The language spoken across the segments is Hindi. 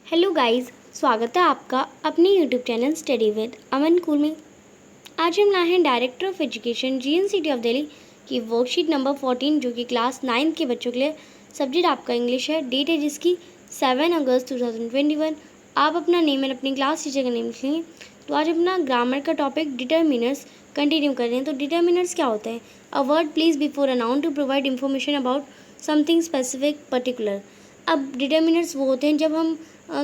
हेलो गाइस, स्वागत है आपका अपने YouTube channel study with Aman cool में। आज हम लाए हैं director of education GNCT of Delhi की वर्कशीट नंबर 14 जो कि क्लास 9 के बच्चों के लिए सब्जेक्ट आपका इंग्लिश है। डेट है जिसकी 7 अगस्त 2021। आप अपना नेम एंड अपनी क्लास टीचर का नेम लिखेंगे। तो आज अपना ग्रामर का टॉपिक डिटर्मिनर्स कंटिन्यू कर रहे हैं। तो डिटर्मिनर्स क्या होता है? A word place before a noun to provide information about something specific particular. अब डिटर्मिनर्स वो होते हैं जब हम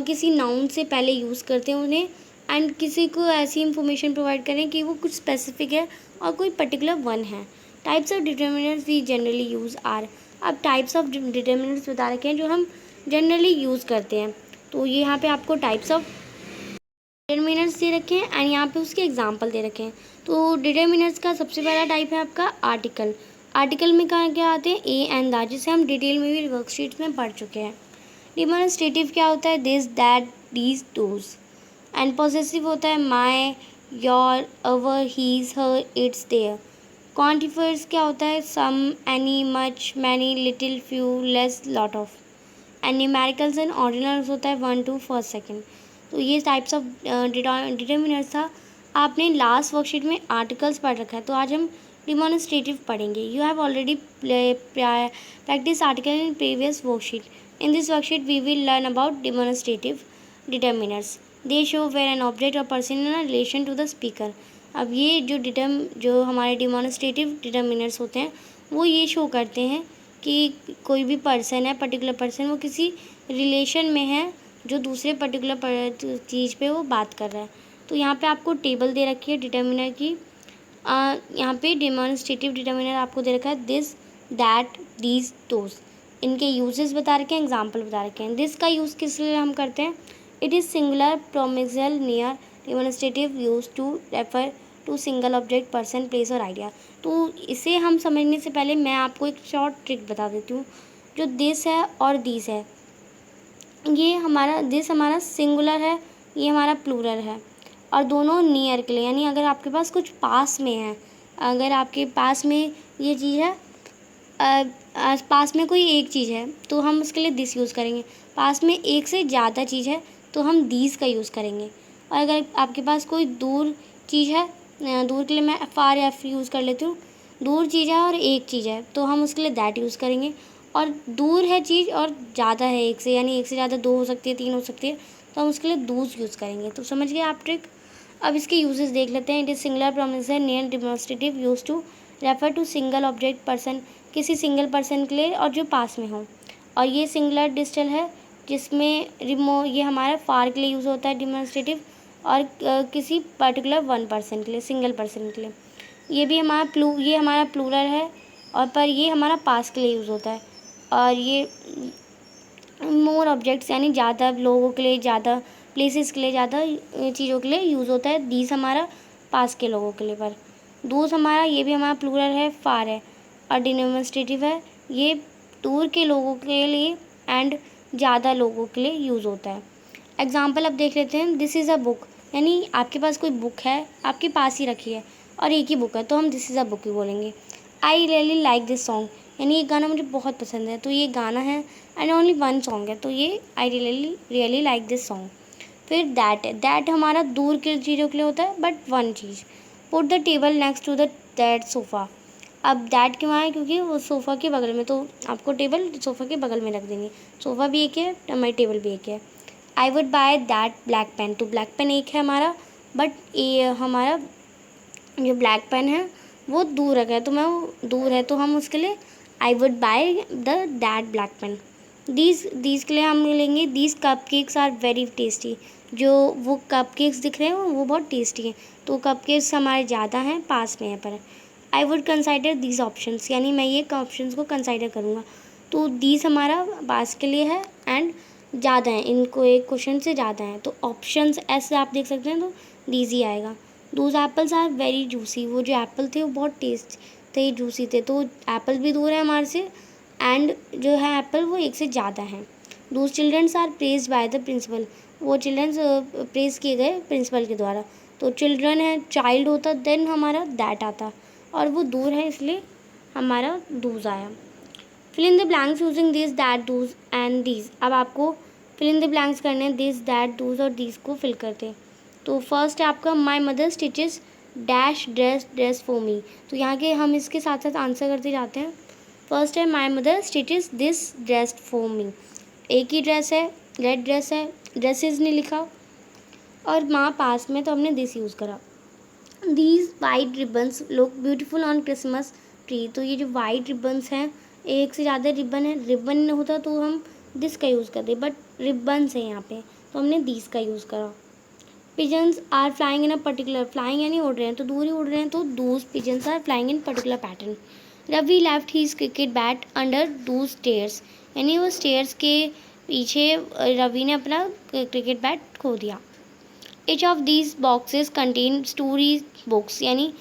किसी नाउन से पहले यूज़ करते हैं उन्हें एंड किसी को ऐसी इंफॉर्मेशन प्रोवाइड करें कि वो कुछ स्पेसिफिक है और कोई पर्टिकुलर वन है। Types of determiners we generally use are. अब टाइप्स ऑफ डिटर्मिनर्स बता रखे हैं जो हम जनरली यूज़ करते हैं। तो ये यहाँ पे आपको टाइप्स ऑफ डिटर्मिनर्स दे रखे हैं एंड यहाँ पे उसके एग्जाम्पल दे रखे हैं। तो डिटर्मिनर्स का सबसे पहला टाइप है आपका आर्टिकल। आर्टिकल में कहाँ क्या आते हैं? ए एंड द, जिसे हम डिटेल में भी वर्कशीट में पढ़ चुके हैं। डिमॉन्स्ट्रेटिव क्या होता है? This, that, these, those. And possessive होता है my, your, our, his, her, its, their. Quantifiers क्या होता है? Some, any, much, many, little, few, less, lot of. And numericals and ordinals होता है 1 to 1 सेकेंड। तो ये टाइप्स ऑफ डिटर्मिनर्स था। आपने लास्ट वर्कशीट में आर्टिकल्स पढ़ रखा है, तो आज हम डिमॉन्स्ट्रेटिव पढ़ेंगे। You have already practice article in previous worksheet. In this worksheet, we will learn about demonstrative determiners. They show where an object or person in a relation to the speaker. अब ये जो हमारे demonstrative determiners होते हैं वो ये शो करते हैं कि कोई भी पर्सन है, पर्टिकुलर पर्सन, वो किसी रिलेशन में है जो दूसरे पर्टिकुलर चीज़ पे वो बात कर रहा है। तो यहाँ पे आपको टेबल दे रखी है डिटर्मिनर की। यहाँ पे डेमोन्स्ट्रेटिव डिटर्मिनर आपको दे रखा है दिस, दैट, दीज, दोज। इनके यूजेस बता रखे हैं, एग्जाम्पल बता रखे हैं। दिस का यूज़ किस लिए हम करते हैं? It is singular proximal near demonstrative use to refer to single object, person, place और आइडिया। तो इसे हम समझने से पहले मैं आपको एक शॉर्ट ट्रिक बता देती हूँ। जो दिस है और दीज है, ये हमारा दिस हमारा सिंगुलर है, ये हमारा प्लूरल है, और दोनों नियर के लिए, यानी अगर आपके पास कुछ पास में है, अगर आपके पास में ये चीज़ है, पास में कोई एक चीज़ है तो हम उसके लिए दिस यूज़ करेंगे। पास में एक से ज़्यादा चीज़ है तो हम दीज का यूज़ करेंगे। और अगर आपके पास कोई दूर चीज़ है, दूर के लिए मैं फार या एफ यूज़ कर लेती हूँ। दूर चीज़ है और एक चीज़ है तो हम उसके लिए दैट यूज़ करेंगे। और दूर है चीज़ और ज़्यादा है एक से, यानी एक से ज़्यादा, 2 हो सकती है, 3 हो सकती है, तो हम उसके लिए दूज यूज़ करेंगे। तो समझ गए आप ट्रिक? अब इसके यूजेस देख लेते हैं। It is singular proximal near demonstrative use to refer to single object, person, किसी सिंगल पर्सन के लिए और जो पास में हो। और ये सिंगुलर डिजिटल है जिसमें ये हमारा फार के लिए यूज़ होता है डिमॉन्स्ट्रेटिव, और किसी पर्टिकुलर वन पर्सन के लिए, सिंगल पर्सन के लिए। ये हमारा प्लूरल है, और पर ये हमारा पास के लिए यूज़ होता है। और ये मोर ऑब्जेक्ट्स यानी ज़्यादा लोगों के लिए, ज़्यादा प्लेसेस के लिए, ज़्यादा चीज़ों के लिए यूज़ होता है। दीज हमारा पास के लोगों के लिए। पर दूर हमारा, ये भी हमारा प्लूरल है, फार है, और डेमोन्स्ट्रेटिव है, ये दूर के लोगों के लिए एंड ज़्यादा लोगों के लिए यूज़ होता है। एग्जाम्पल अब देख लेते हैं। दिस इज़ अ बुक, यानी आपके पास कोई बुक है, आपके पास ही रखी है और एक ही बुक है, तो हम दिस इज़ अ बुक ही बोलेंगे। आई रियली लाइक दिस सॉन्ग, यानी ये गाना मुझे बहुत पसंद है, तो ये गाना है एंड ओनली वन सॉन्ग है, तो ये I really like this song. फिर दैट है, दैट हमारा दूर के चीज़ों के लिए होता है बट वन चीज़। Put the table next to the that sofa. अब दैट क्यों आया? क्योंकि वो सोफ़ा के बगल में, तो आपको टेबल सोफ़ा के बगल में रख देंगे। सोफ़ा भी एक है, हमारी टेबल भी एक है। I would buy that black pen, तो ब्लैक पेन एक है हमारा, बट ये हमारा जो ब्लैक पेन है वो दूर रखा है, तो मैं वो दूर है तो हम उसके लिए I would buy the that black pen. These के लिए हम लेंगे these cupcakes are very tasty. जो वो कप केक्स दिख रहे हैं वो बहुत टेस्टी हैं, तो कप केक्स हमारे ज़्यादा हैं, पास में है। पर I would consider these options, यानी मैं ये ऑप्शंस को कंसाइडर करूँगा। तो दीज हमारा पास के लिए है एंड ज़्यादा है, इनको एक क्वेश्चन से ज़्यादा है, तो ऑप्शंस ऐसे आप देख सकते हैं, तो दीज ही आएगा। Those apples are very juicy, वो जो एप्पल थे वो बहुत टेस्ट थे, जूसी थे, तो एप्पल भी दूर है हमारे से एंड जो है एप्पल वो एक से ज़्यादा है। Those childrens are praised by the principal, वो चिल्ड्रंस प्रेज किए गए प्रिंसिपल के द्वारा। तो चिल्ड्रन है, चाइल्ड होता, देन हमारा दैट आता, और वो दूर है इसलिए हमारा दूज आया। Fill in the blanks using this, that, those and these. अब आपको फिल इन द ब्लैंक्स करने हैं, दिस दैट दूज और दीज को फिल करते हैं। तो फर्स्ट है आपका my mother stitches dash dress for me. तो यहाँ के हम इसके साथ साथ आंसर करते जाते हैं। फर्स्ट है my mother stitches this dress for me, एक ही ड्रेस है, रेड ड्रेस है, ड्रेसेस ने लिखा और माँ पास में तो हमने दिस यूज़ करा। These white ribbons look beautiful on Christmas tree. तो ये जो वाइट रिबन्स हैं, एक से ज़्यादा रिबन है, रिबन होता तो हम दिस का यूज़ करते, बट रिबन्स है यहाँ पे तो हमने दिस का यूज़ करा। Pigeons are flying in a particular, flying यानी उड़ रहे हैं तो दूर ही उड़ रहे हैं, तो those pigeons are flying in particular pattern. Ravi left his cricket bat under those stairs, यानी वो स्टेयर्स के पीछे रवि ने अपना क्रिकेट बैट खो दिया। Each of these boxes contain story books, यानी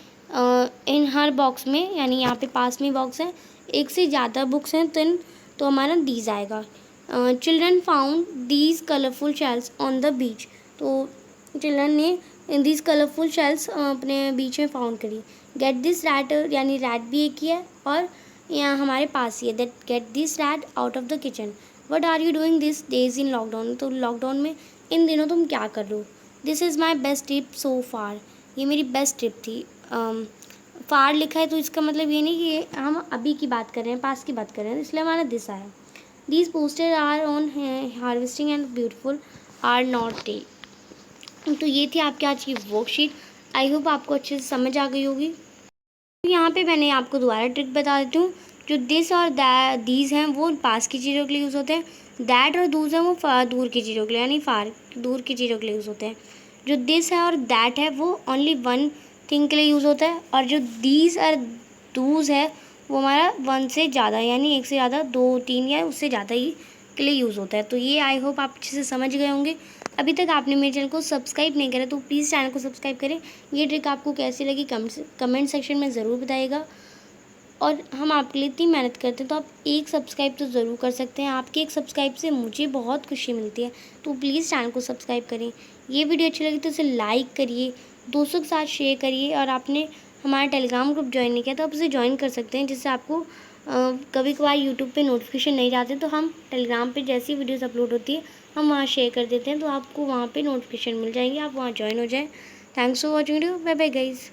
इन हर बॉक्स में, यानी यहाँ पे पास में बॉक्स है, एक से ज़्यादा बुक्स हैं तो हमारा दीज आएगा। Children found these colourful shells on the beach. तो चिल्ड्रन ने दीज कलरफुल शेल्स अपने बीच में फाउंड करी। गेट दिस रैट, यानी रैट भी एक ही है और यहाँ हमारे पास ही है, that get this rat out of the kitchen. What are you doing this days in lockdown. तो लॉकडाउन में इन दिनों तुम क्या कर रहे हो। This is my best trip so far, ये मेरी बेस्ट ट्रिप थी। फार लिखा है तो इसका मतलब ये नहीं कि हम अभी की बात कर रहे हैं, पास की बात कर रहे हैं, इसलिए हमारा दिस आया। These poster are on harvesting and beautiful are not day. तो ये थी आपके आज की वर्कशीट। आई होप आपको अच्छे से समझ आ गई होगी। यहाँ पे मैंने आपको दोबारा ट्रिक बता देती हूँ। जो दिस और दीज हैं वो पास की चीज़ों के लिए यूज़ होते हैं, दैट और दूज हैं वो दूर की चीज़ों के लिए, यानी फार दूर की चीज़ों के लिए यूज़ होते हैं। जो दिस है और दैट है वो ओनली वन थिंग के लिए यूज़ होता है, और जो दीज और दूज है वो हमारा वन से ज़्यादा, यानी एक से ज़्यादा, दो तीन या उससे ज़्यादा ही के लिए यूज़ होता है। तो ये आई होप आप अच्छे से समझ गए होंगे। अभी तक आपने मेरे चैनल को सब्सक्राइब नहीं करा तो प्लीज़ चैनल को सब्सक्राइब करें। ये ट्रिक आपको कैसी लगी कमेंट सेक्शन में ज़रूर बताइएगा। और हम आपके लिए इतनी मेहनत करते हैं तो आप एक सब्सक्राइब तो ज़रूर कर सकते हैं। आपके एक सब्सक्राइब से मुझे बहुत खुशी मिलती है, तो प्लीज़ चैनल को सब्सक्राइब करें। ये वीडियो अच्छी लगी तो इसे लाइक करिए, दोस्तों के साथ शेयर करिए, और आपने हमारा टेलीग्राम ग्रुप ज्वाइन नहीं किया तो आप उसे ज्वाइन कर सकते हैं, जिससे आपको कभी कभार यूट्यूब पे नोटिफिकेशन नहीं जाते तो हम टेलीग्राम पे जैसी वीडियोस अपलोड होती है हम वहाँ शेयर कर देते हैं, तो आपको वहाँ पे नोटिफिकेशन मिल जाएंगे, आप वहाँ ज्वाइन हो जाएं। Thanks for watching video, bye bye guys.